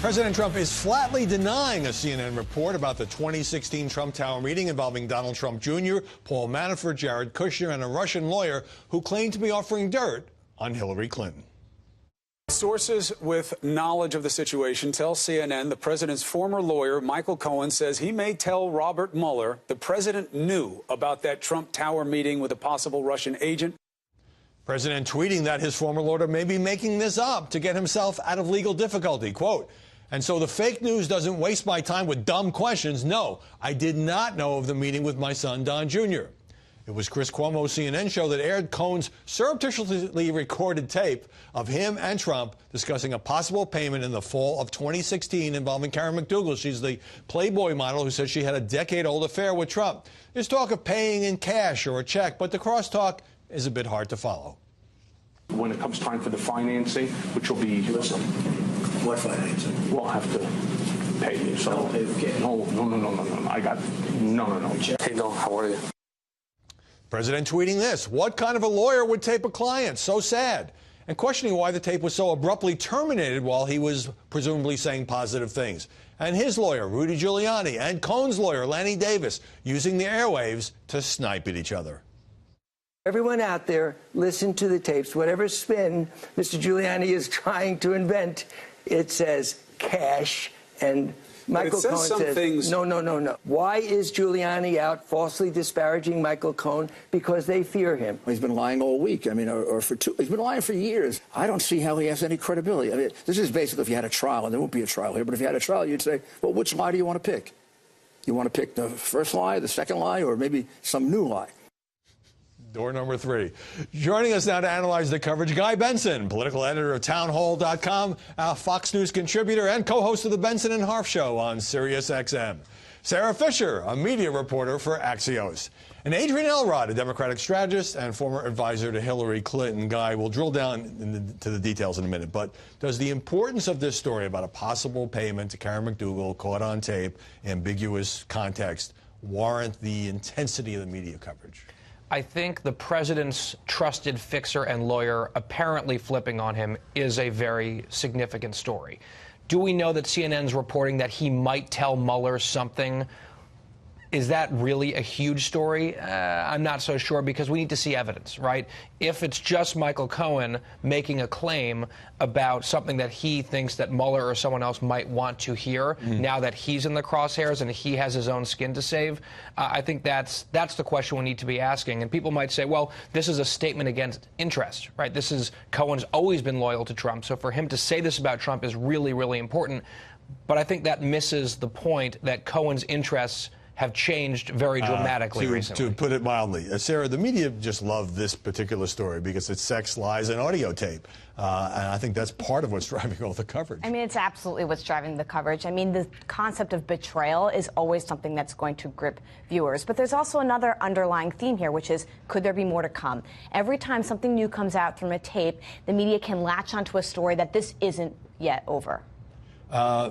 President Trump is flatly denying a CNN report about the 2016 Trump Tower meeting involving Donald Trump Jr., Paul Manafort, Jared Kushner, and a Russian lawyer who claimed to be offering dirt on Hillary Clinton. Sources with knowledge of the situation tell CNN the president's former lawyer, Michael Cohen, says he may tell Robert Mueller the president knew about that Trump Tower meeting with a possible Russian agent. President tweeting that his former lawyer may be making this up to get himself out of legal difficulty. Quote, "And so the fake news doesn't waste my time with dumb questions. No, I did not know of the meeting with my son, Don Jr." It was Chris Cuomo's CNN show that aired Cohen's surreptitiously recorded tape of him and Trump discussing a possible payment in the fall of 2016 involving Karen McDougal. She's the Playboy model who says she had a decade-old affair with Trump. There's talk of paying in cash or a check, but the crosstalk is a bit hard to follow. When it comes time for the financing, which will be... Listen, what financing? We'll have to pay you. So I'll pay the kid. No. I got... No. Hey, Don, how are you? President tweeting this: "What kind of a lawyer would tape a client? So sad." And questioning why the tape was so abruptly terminated while he was presumably saying positive things. And his lawyer, Rudy Giuliani, and Cohen's lawyer, Lanny Davis, using the airwaves to snipe at each other. Everyone out there, listen to the tapes. Whatever spin Mr. Giuliani is trying to invent, it says cash, and Michael Cohen says, no. Why is Giuliani out falsely disparaging Michael Cohen? Because they fear him. He's been lying all week. I mean, he's been lying for years. I don't see how he has any credibility. I mean, this is basically if you had a trial, and there won't be a trial here, but if you had a trial, you'd say, well, which lie do you want to pick? You want to pick the first lie, the second lie, or maybe some new lie? Door number 3. Joining us now to analyze the coverage, Guy Benson, political editor of townhall.com, Fox News contributor and co-host of the Benson and Harf Show on Sirius XM. Sarah Fisher, a media reporter for Axios. And Adrian Elrod, a Democratic strategist and former advisor to Hillary Clinton. Guy, we'll drill down to the details in a minute, but does the importance of this story about a possible payment to Karen McDougal, caught on tape, ambiguous context, warrant the intensity of the media coverage? I think the president's trusted fixer and lawyer apparently flipping on him is a very significant story. Do we know that CNN's reporting that he might tell Mueller something? Is that really a huge story? I'm not so sure, because we need to see evidence, right? If it's just Michael Cohen making a claim about something that he thinks that Mueller or someone else might want to hear, now that he's in the crosshairs and he has his own skin to save, I think that's the question we need to be asking. And people might say, well, this is a statement against interest, right? Cohen's always been loyal to Trump, so for him to say this about Trump is really, really important. But I think that misses the point that Cohen's interests have changed very dramatically recently. To put it mildly. Sarah, the media just love this particular story because it's sex, lies, and audio tape. And I think that's part of what's driving all the coverage. I mean, it's absolutely what's driving the coverage. I mean, the concept of betrayal is always something that's going to grip viewers. But there's also another underlying theme here, which is, could there be more to come? Every time something new comes out from a tape, the media can latch onto a story that this isn't yet over.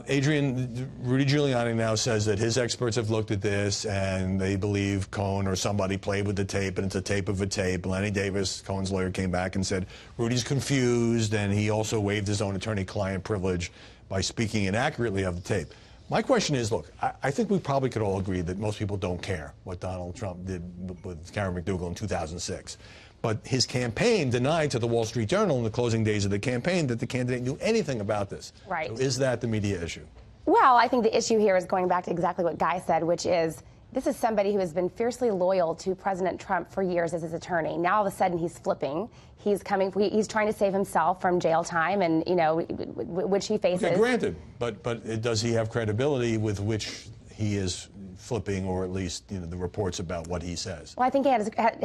Adrian, Rudy Giuliani now says that his experts have looked at this and they believe Cohen or somebody played with the tape and it's a tape of a tape. Lanny Davis, Cohen's lawyer, came back and said Rudy's confused, and he also waived his own attorney-client privilege by speaking inaccurately of the tape. My question is, look, I think we probably could all agree that most people don't care what Donald Trump did with Karen McDougal in 2006. But his campaign denied to the Wall Street Journal in the closing days of the campaign that the candidate knew anything about this. Right. So is that the media issue? Well, I think the issue here is going back to exactly what Guy said, which is this is somebody who has been fiercely loyal to President Trump for years as his attorney. Now all of a sudden he's flipping. He's trying to save himself from jail time, and which he faces. Okay, granted, but does he have credibility with which he is flipping, or at least the reports about what he says? Well, I think he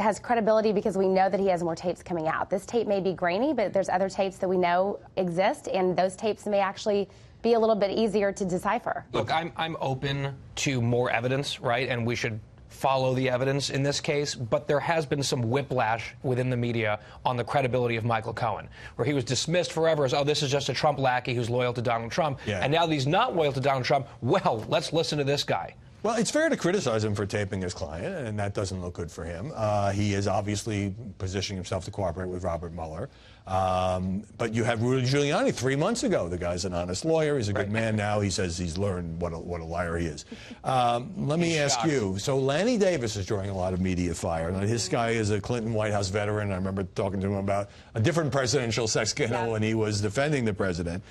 has credibility because we know that he has more tapes coming out. This tape may be grainy, but there's other tapes that we know exist, and those tapes may actually be a little bit easier to decipher. Look, I'm open to more evidence, right? And we should follow the evidence in this case, but there has been some whiplash within the media on the credibility of Michael Cohen, where he was dismissed forever as, oh, this is just a Trump lackey who's loyal to Donald Trump. Yeah. And now that he's not loyal to Donald Trump, well, let's listen to this guy. Well, it's fair to criticize him for taping his client, and that doesn't look good for him. He is obviously positioning himself to cooperate with Robert Mueller. But you had Rudy Giuliani 3 months ago. The guy's an honest lawyer. He's a good man now. He says he's learned what a liar he is. Let me ask you. So Lanny Davis is drawing a lot of media fire. Now, this guy is a Clinton White House veteran. I remember talking to him about a different presidential sex scandal when he was defending the president.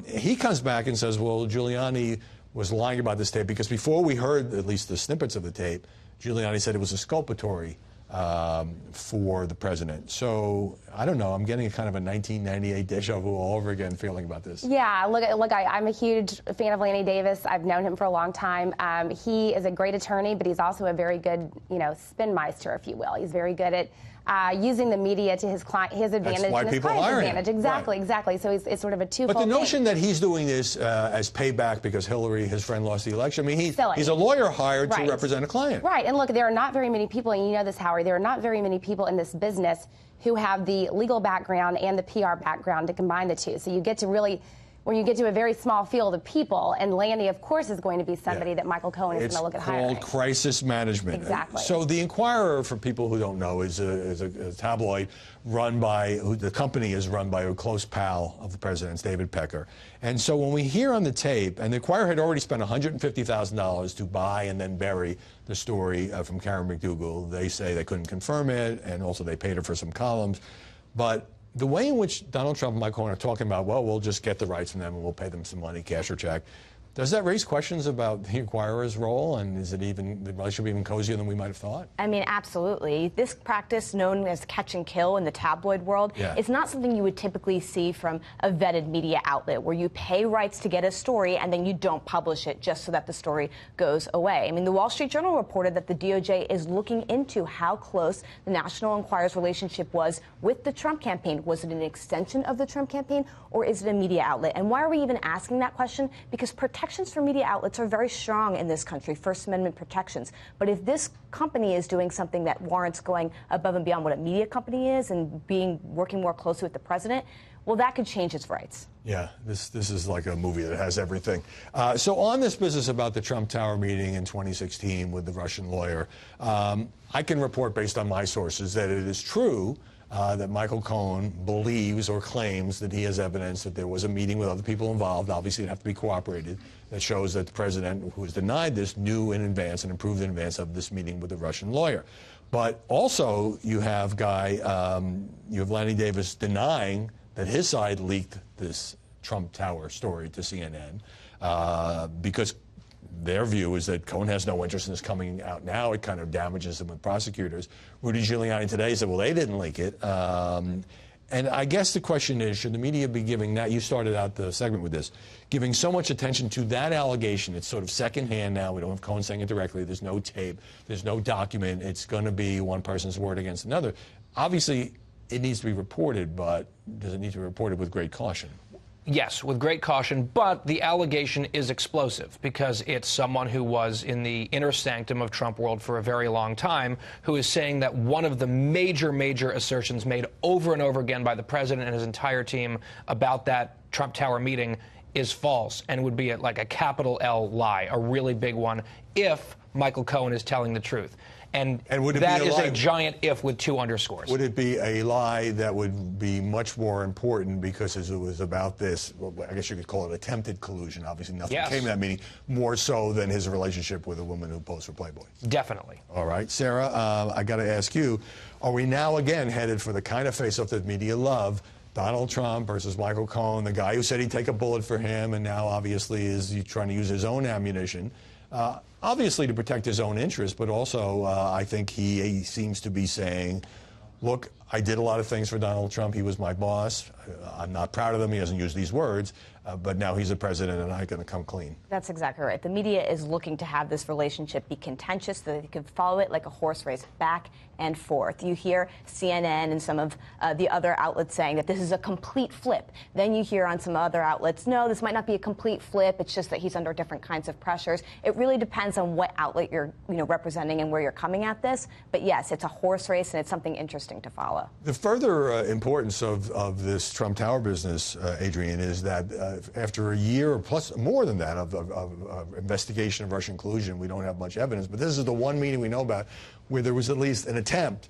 He comes back and says, well, Giuliani was lying about this tape because before we heard at least the snippets of the tape, Giuliani said it was exculpatory for the president. So I don't know. I'm getting a kind of a 1998 deja vu all over again feeling about this. Yeah, look. I'm a huge fan of Lanny Davis. I've known him for a long time. He is a great attorney, but he's also a very good, spin meister, if you will. He's very good at using the media to his advantage. That's why and his people client's hire advantage. him. Exactly, Right. exactly. So it's sort of a twofold But the notion thing. that he's doing this as payback because Hillary, his friend, lost the election, I mean, Silly. he's a lawyer hired Right. to represent a client. Right, and look, there are not very many people, and you know this, Howard, there are not very many people in this business who have the legal background and the PR background to combine the two. So you get to really, when you get to a very small field of people, and Lanny, of course, is going to be somebody that Michael Cohen is going to look at hiring. It's called crisis management. Exactly. So the Inquirer, for people who don't know, is a tabloid run by, the company is run by a close pal of the president's, David Pecker. And so when we hear on the tape, and the Inquirer had already spent $150,000 to buy and then bury the story from Karen McDougal. They say they couldn't confirm it, and also they paid her for some columns. But the way in which Donald Trump and Michael Cohen are talking about, well, we'll just get the rights from them and we'll pay them some money, cash or check. Does that raise questions about the Inquirer's role, and is it even, the relationship even cozier than we might have thought? I mean, absolutely. This practice, known as catch and kill in the tabloid world, is not something you would typically see from a vetted media outlet, where you pay rights to get a story and then you don't publish it just so that the story goes away. I mean, the Wall Street Journal reported that the DOJ is looking into how close the National Enquirer's relationship was with the Trump campaign. Was it an extension of the Trump campaign, or is it a media outlet? And why are we even asking that question? Because protections for media outlets are very strong in this country, First Amendment protections. But if this company is doing something that warrants going above and beyond what a media company is and working more closely with the president, well, that could change its rights. Yeah, this is like a movie that has everything. So on this business about the Trump Tower meeting in 2016 with the Russian lawyer, I can report based on my sources that it is true that Michael Cohen believes or claims that he has evidence that there was a meeting with other people involved. Obviously, it'd have to be corroborated. That shows that the president, who has denied this, knew in advance and approved in advance of this meeting with the Russian lawyer. But also, you have Lanny Davis denying that his side leaked this Trump Tower story to CNN because their view is that Cohen has no interest in this coming out now. It kind of damages him with prosecutors. Rudy Giuliani today said, well, they didn't leak it. And I guess the question is, should the media be giving that, you started out the segment with this, giving so much attention to that allegation? It's sort of secondhand now. We don't have Cohen saying it directly. There's no tape. There's no document. It's going to be one person's word against another. Obviously, it needs to be reported, but does it need to be reported with great caution? Yes, with great caution, but the allegation is explosive because it's someone who was in the inner sanctum of Trump world for a very long time who is saying that one of the major assertions made over and over again by the president and his entire team about that Trump Tower meeting is false and would be like a capital L lie, a really big one, if Michael Cohen is telling the truth. And that is a giant if with 2 underscores. Would it be a lie that would be much more important because it was about this, well, I guess you could call it attempted collusion. Obviously, nothing came of that meeting, more so than his relationship with a woman who posed for Playboy. Definitely. All right. Sarah, I got to ask you, are we now again headed for the kind of face-off that media love? Donald Trump versus Michael Cohen, the guy who said he'd take a bullet for him and now obviously is trying to use his own ammunition. Obviously to protect his own interests, but also I think he seems to be saying, look, I did a lot of things for Donald Trump. He was my boss. I'm not proud of him. He doesn't use these words. But now he's the president, and I'm going to come clean. That's exactly right. The media is looking to have this relationship be contentious so that they can follow it like a horse race back and forth. You hear CNN and some of the other outlets saying that this is a complete flip. Then you hear on some other outlets, no, this might not be a complete flip. It's just that he's under different kinds of pressures. It really depends on what outlet you're representing and where you're coming at this. But yes, it's a horse race, and it's something interesting to follow. follow. The further importance of this Trump Tower business, Adrian, is that after a year or plus more than that of investigation of Russian collusion, we don't have much evidence. But this is the one meeting we know about where there was at least an attempt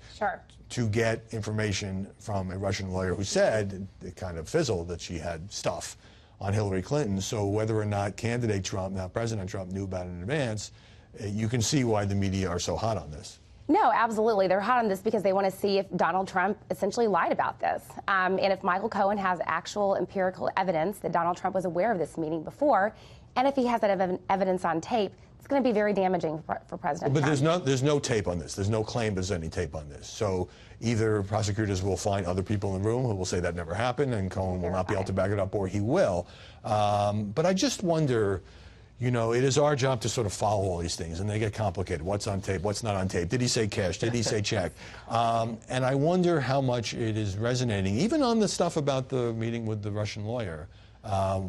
to get information from a Russian lawyer who said, it kind of fizzled, that she had stuff on Hillary Clinton. So whether or not candidate Trump, now President Trump, knew about it in advance, you can see why the media are so hot on this. No, absolutely. They're hot on this because they want to see if Donald Trump essentially lied about this. And if Michael Cohen has actual empirical evidence that Donald Trump was aware of this meeting before, and if he has that evidence on tape, it's going to be very damaging for President Trump. But there's no tape on this. There's no claim there's any tape on this. So either prosecutors will find other people in the room who will say that never happened, and Cohen will not be able to back it up, or he will. But I just wonder, you know, it is our job to sort of follow all these things, and they get complicated. What's on tape? What's not on tape? Did he say cash? Did he say check? And I wonder how much it is resonating, even on the stuff about the meeting with the Russian lawyer,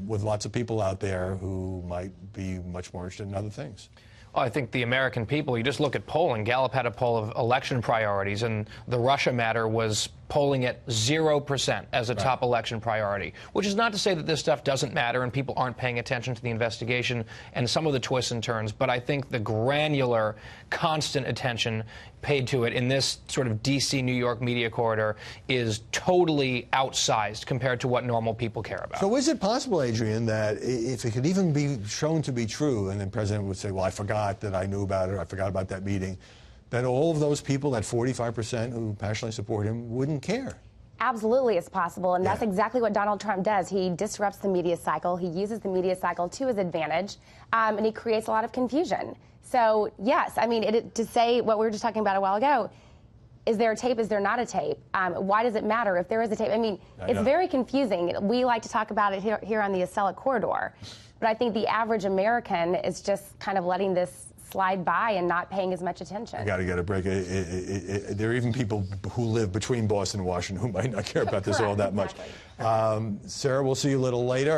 with lots of people out there who might be much more interested in other things. I think the American people, you just look at polling. Gallup had a poll of election priorities, and the Russia matter was polling at 0% as a top election priority, which is not to say that this stuff doesn't matter and people aren't paying attention to the investigation and some of the twists and turns, but I think the granular, constant attention paid to it in this sort of D.C., New York media corridor is totally outsized compared to what normal people care about. So is it possible, Adrian, that if it could even be shown to be true, and the president would say, well, I forgot that I knew about it, I forgot about that meeting, that all of those people, that 45% who passionately support him, wouldn't care? Absolutely, it's possible, and that's exactly what Donald Trump does. He disrupts the media cycle. He uses the media cycle to his advantage, and he creates a lot of confusion. So, yes, I mean, to say what we were just talking about a while ago, is there a tape? Is there not a tape? Why does it matter if there is a tape? I mean, it's very confusing. We like to talk about it here on the Acela corridor, but I think the average American is just kind of letting this slide by and not paying as much attention. I got to get a break. There are even people who live between Boston and Washington who might not care about this all that much. Sarah, we'll see you a little later.